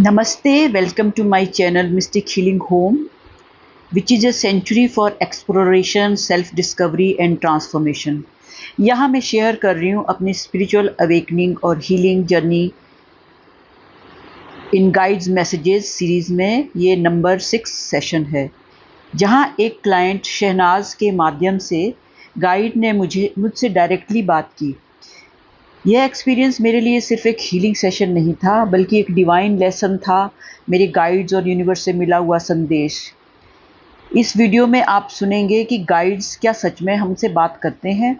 Namaste, welcome to my channel Mystic Healing Home, which is a sanctuary for exploration, self-discovery and transformation. यहाँ मैं share कर रही हूँ अपनी स्पिरिचुअल अवेकनिंग और healing journey in guides messages series में ये नंबर 6 सेशन है, जहाँ एक क्लाइंट शहनाज के माध्यम से गाइड ने मुझसे डायरेक्टली बात की। यह एक्सपीरियंस मेरे लिए सिर्फ एक हीलिंग सेशन नहीं था, बल्कि एक डिवाइन लेसन था, मेरे गाइड्स और यूनिवर्स से मिला हुआ संदेश। इस वीडियो में आप सुनेंगे कि गाइड्स क्या सच में हमसे बात करते हैं,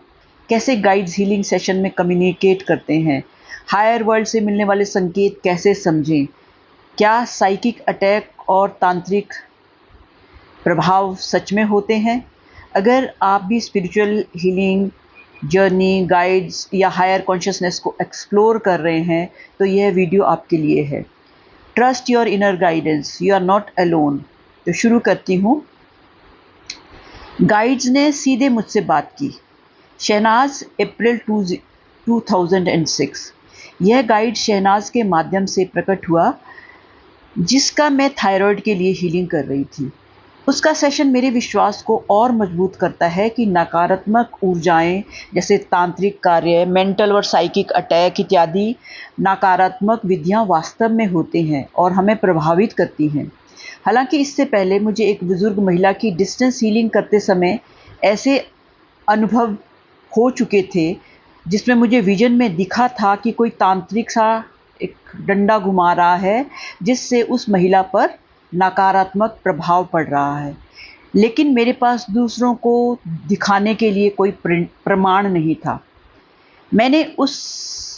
कैसे गाइड्स हीलिंग सेशन में कम्युनिकेट करते हैं, हायर वर्ल्ड से मिलने वाले संकेत कैसे समझें, क्या साइकिक अटैक और तांत्रिक प्रभाव सच में होते हैं। अगर आप भी स्पिरिचुअल हीलिंग जर्नी, गाइड्स या हायर कॉन्शियसनेस को एक्सप्लोर कर रहे हैं तो यह वीडियो आपके लिए है। Trust your inner guidance, you are not alone. तो शुरू करती हूँ। गाइड्स ने सीधे मुझसे बात की। शहनाज, अप्रैल 2006। यह गाइड शहनाज के माध्यम से प्रकट हुआ, जिसका मैं थायराइड के लिए हीलिंग कर रही थी। उसका सेशन मेरे विश्वास को और मजबूत करता है कि नकारात्मक ऊर्जाएं जैसे तांत्रिक कार्य, मेंटल और साइकिक अटैक इत्यादि नकारात्मक विधियां वास्तव में होते हैं और हमें प्रभावित करती हैं। हालांकि इससे पहले मुझे एक बुजुर्ग महिला की डिस्टेंस हीलिंग करते समय ऐसे अनुभव हो चुके थे, जिसमें मुझे विजन में दिखा था कि कोई तांत्रिक सा एक डंडा घुमा रहा है, जिससे उस महिला पर नकारात्मक प्रभाव पड़ रहा है, लेकिन मेरे पास दूसरों को दिखाने के लिए कोई प्रमाण नहीं था। मैंने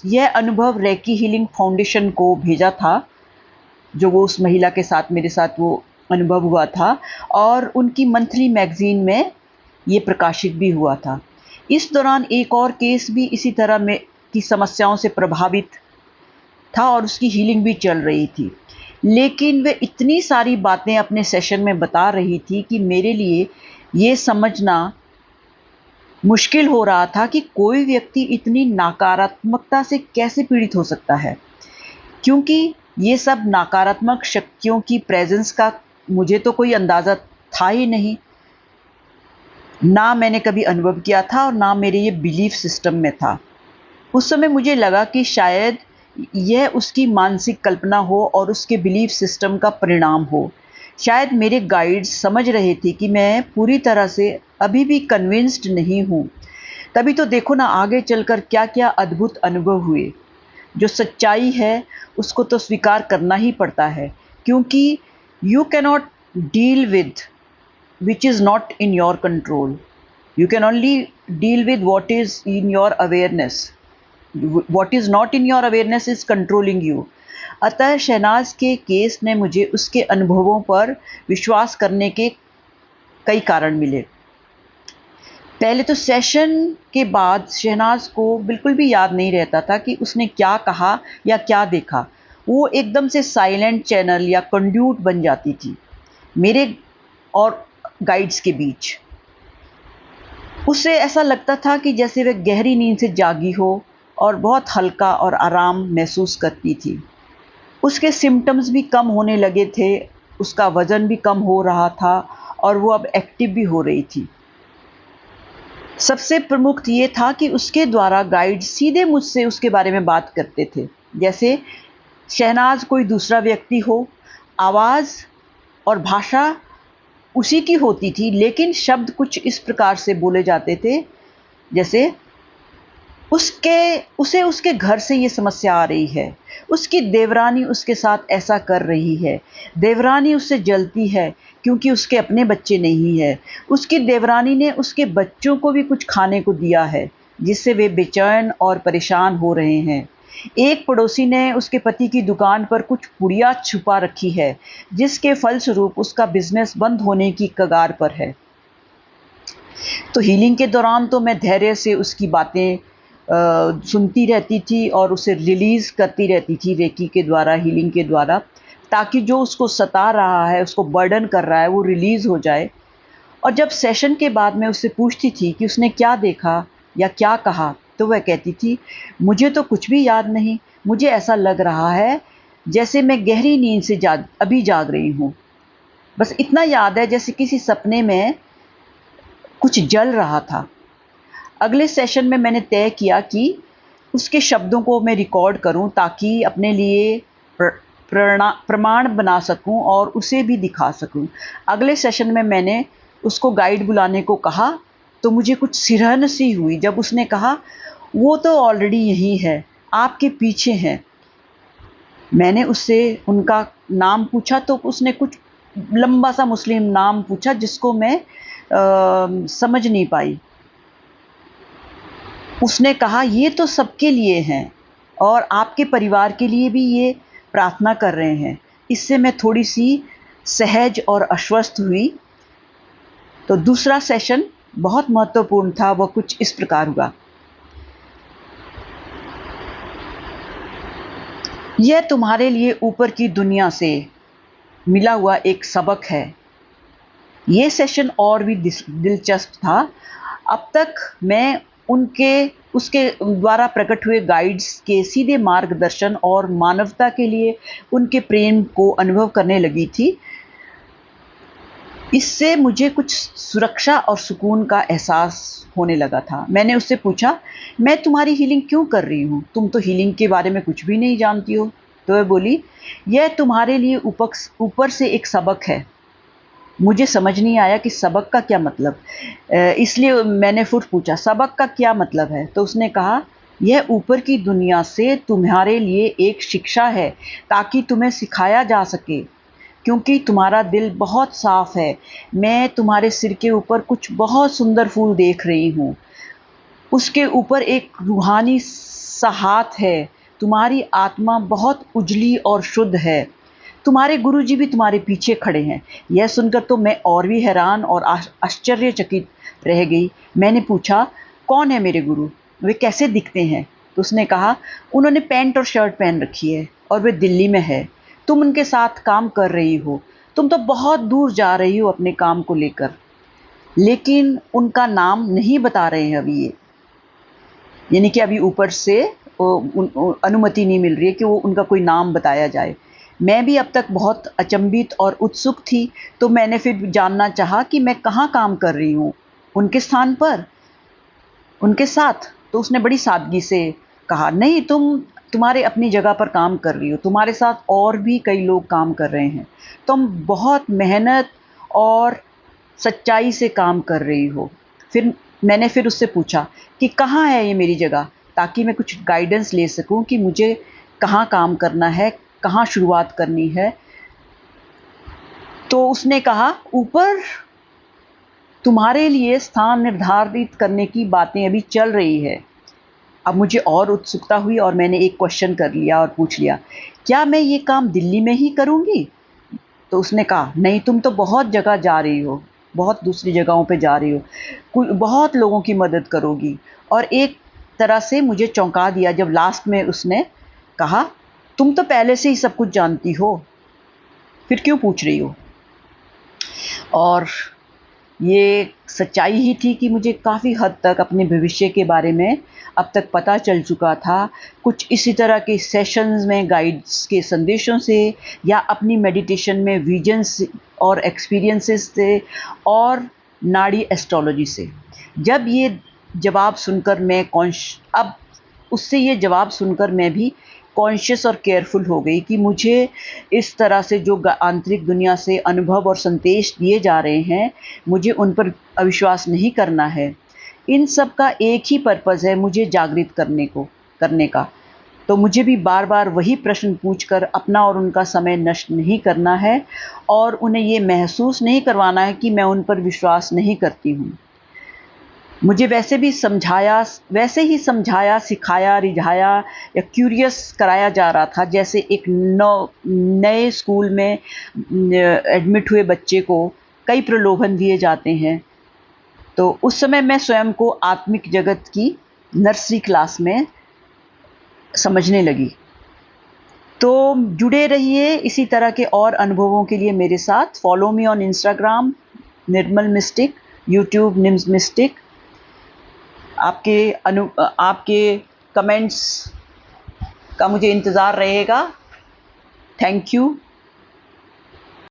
यह अनुभव रेकी हीलिंग फाउंडेशन को भेजा था, जो वो उस महिला के साथ मेरे साथ वो अनुभव हुआ था, और उनकी मंथली मैगजीन में ये प्रकाशित भी हुआ था। इस दौरान एक और केस भी इसी तरह में की समस्याओं से प्रभावित था और उसकी हीलिंग भी चल रही थी, लेकिन वे इतनी सारी बातें अपने सेशन में बता रही थी कि मेरे लिए ये समझना मुश्किल हो रहा था कि कोई व्यक्ति इतनी नकारात्मकता से कैसे पीड़ित हो सकता है, क्योंकि ये सब नकारात्मक शक्तियों की प्रेजेंस का मुझे तो कोई अंदाज़ा था ही नहीं, ना मैंने कभी अनुभव किया था और ना मेरे ये बिलीफ सिस्टम में था। उस समय मुझे लगा कि शायद यह उसकी मानसिक कल्पना हो और उसके बिलीफ सिस्टम का परिणाम हो। शायद मेरे गाइड्स समझ रहे थे कि मैं पूरी तरह से अभी भी कन्विंस्ड नहीं हूँ। तभी तो देखो ना, आगे चलकर क्या क्या अद्भुत अनुभव हुए। जो सच्चाई है उसको तो स्वीकार करना ही पड़ता है, क्योंकि you cannot deal with which is not in your control. You can only deal with what is in your awareness. What is not in your awareness is controlling you। अतः शहनाज के केस ने मुझे उसके अनुभवों पर विश्वास करने के कई कारण मिले। पहले तो सेशन के बाद शहनाज को बिल्कुल भी याद नहीं रहता था कि उसने क्या कहा या क्या देखा। वो एकदम से साइलेंट चैनल या कंड्यूट बन जाती थी मेरे और गाइड्स के बीच। उसे ऐसा लगता था कि जैसे वह गहरी नींद से जागी हो और बहुत हल्का और आराम महसूस करती थी। उसके सिम्टम्स भी कम होने लगे थे, उसका वज़न भी कम हो रहा था और वो अब एक्टिव भी हो रही थी। सबसे प्रमुख ये था कि उसके द्वारा गाइड सीधे मुझसे उसके बारे में बात करते थे, जैसे शहनाज कोई दूसरा व्यक्ति हो। आवाज़ और भाषा उसी की होती थी, लेकिन शब्द कुछ इस प्रकार से बोले जाते थे जैसे उसे उसके घर से ये समस्या आ रही है, उसकी देवरानी उसके साथ ऐसा कर रही है, देवरानी उससे जलती है क्योंकि उसके अपने बच्चे नहीं है, उसकी देवरानी ने उसके बच्चों को भी कुछ खाने को दिया है जिससे वे बेचैन और परेशान हो रहे हैं। एक पड़ोसी ने उसके पति की दुकान पर कुछ पुड़िया छुपा रखी है, जिसके फलस्वरूप उसका बिजनेस बंद होने की कगार पर है। तो हीलिंग के दौरान तो मैं धैर्य से उसकी बातें सुनती रहती थी और उसे रिलीज़ करती रहती थी रेकी के द्वारा, हीलिंग के द्वारा, ताकि जो उसको सता रहा है, उसको बर्डन कर रहा है, वो रिलीज़ हो जाए। और जब सेशन के बाद मैं उससे पूछती थी कि उसने क्या देखा या क्या कहा, तो वह कहती थी, मुझे तो कुछ भी याद नहीं, मुझे ऐसा लग रहा है जैसे मैं गहरी नींद से अभी जाग रही हूँ। बस इतना याद है जैसे किसी सपने में कुछ जल रहा था। अगले सेशन में मैंने तय किया कि उसके शब्दों को मैं रिकॉर्ड करूं ताकि अपने लिए प्रमाण बना सकूं और उसे भी दिखा सकूं। अगले सेशन में मैंने उसको गाइड बुलाने को कहा तो मुझे कुछ सिरहन सी हुई जब उसने कहा, वो तो ऑलरेडी यहीं है, आपके पीछे हैं। मैंने उससे उनका नाम पूछा तो उसने कुछ लंबा सा मुस्लिम नाम पूछा जिसको मैं समझ नहीं पाई। उसने कहा, ये तो सबके लिए हैं और आपके परिवार के लिए भी ये प्रार्थना कर रहे हैं। इससे मैं थोड़ी सी सहज और आश्वस्त हुई। तो दूसरा सेशन बहुत महत्वपूर्ण था। वह कुछ इस प्रकार हुआ। यह तुम्हारे लिए ऊपर की दुनिया से मिला हुआ एक सबक है। ये सेशन और भी दिलचस्प था। अब तक मैं उसके द्वारा प्रकट हुए गाइड्स के सीधे मार्गदर्शन और मानवता के लिए उनके प्रेम को अनुभव करने लगी थी। इससे मुझे कुछ सुरक्षा और सुकून का एहसास होने लगा था। मैंने उससे पूछा, मैं तुम्हारी हीलिंग क्यों कर रही हूँ? तुम तो हीलिंग के बारे में कुछ भी नहीं जानती हो। तो वह बोली, यह तुम्हारे लिए ऊपर से एक सबक है। मुझे समझ नहीं आया कि सबक का क्या मतलब। इसलिए मैंने फिर पूछा, सबक का क्या मतलब है? तो उसने कहा, यह ऊपर की दुनिया से तुम्हारे लिए एक शिक्षा है ताकि तुम्हें सिखाया जा सके, क्योंकि तुम्हारा दिल बहुत साफ है। मैं तुम्हारे सिर के ऊपर कुछ बहुत सुंदर फूल देख रही हूँ। उसके ऊपर एक रूहानी सा हाथ है। तुम्हारी आत्मा बहुत उजली और शुद्ध है। तुम्हारे गुरुजी भी तुम्हारे पीछे खड़े हैं। यह सुनकर तो मैं और भी हैरान और आश्चर्यचकित रह गई। मैंने पूछा, कौन है मेरे गुरु? वे कैसे दिखते हैं? तो उसने कहा, उन्होंने पैंट और शर्ट पहन रखी है और वे दिल्ली में है। तुम उनके साथ काम कर रही हो। तुम तो बहुत दूर जा रही हो अपने काम को लेकर, लेकिन उनका नाम नहीं बता रहे हैं अभी ये। यानी कि अभी ऊपर से अनुमति नहीं मिल रही है कि वो उनका कोई नाम बताया जाए। मैं भी अब तक बहुत अचंभित और उत्सुक थी, तो मैंने फिर जानना चाहा कि मैं कहाँ काम कर रही हूँ, उनके स्थान पर, उनके साथ। तो उसने बड़ी सादगी से कहा, नहीं, तुम्हारे अपनी जगह पर काम कर रही हो, तुम्हारे साथ और भी कई लोग काम कर रहे हैं। तुम बहुत मेहनत और सच्चाई से काम कर रही हो। मैंने फिर उससे पूछा कि कहाँ है ये मेरी जगह, ताकि मैं कुछ गाइडेंस ले सकूं कि मुझे कहाँ काम करना है, कहाँ शुरुआत करनी है। तो उसने कहा, ऊपर तुम्हारे लिए स्थान निर्धारित करने की बातें अभी चल रही है। अब मुझे और उत्सुकता हुई और मैंने एक क्वेश्चन कर लिया और पूछ लिया, क्या मैं ये काम दिल्ली में ही करूँगी? तो उसने कहा, नहीं, तुम तो बहुत जगह जा रही हो, बहुत दूसरी जगहों पे जा रही हो, बहुत लोगों की मदद करोगी। और एक तरह से मुझे चौंका दिया जब लास्ट में उसने कहा, तुम तो पहले से ही सब कुछ जानती हो, फिर क्यों पूछ रही हो? और ये सच्चाई ही थी कि मुझे काफ़ी हद तक अपने भविष्य के बारे में अब तक पता चल चुका था। कुछ इसी तरह के सेशंस में गाइड्स के संदेशों से या अपनी मेडिटेशन में विजन्स और एक्सपीरियंसेस से और नाड़ी एस्ट्रोलॉजी से। जब ये जवाब सुनकर मैं अब उससे ये जवाब सुनकर मैं भी कॉन्शियस और केयरफुल हो गई कि मुझे इस तरह से जो आंतरिक दुनिया से अनुभव और संदेश दिए जा रहे हैं, मुझे उन पर अविश्वास नहीं करना है। इन सब का एक ही पर्पज़ है, मुझे जागृत करने का। तो मुझे भी बार-बार वही प्रश्न पूछकर अपना और उनका समय नष्ट नहीं करना है और उन्हें ये महसूस नहीं करवाना है कि मैं उन पर विश्वास नहीं करती हूँ। मुझे वैसे ही समझाया, सिखाया, रिझाया या क्यूरियस कराया जा रहा था, जैसे एक नए स्कूल में एडमिट हुए बच्चे को कई प्रलोभन दिए जाते हैं। तो उस समय मैं स्वयं को आत्मिक जगत की नर्सरी क्लास में समझने लगी। तो जुड़े रहिए इसी तरह के और अनुभवों के लिए मेरे साथ। Follow me on Instagram Nirmal mistake, YouTube NIMS mistake. आपके कमेंट्स का मुझे इंतज़ार रहेगा। Thank you.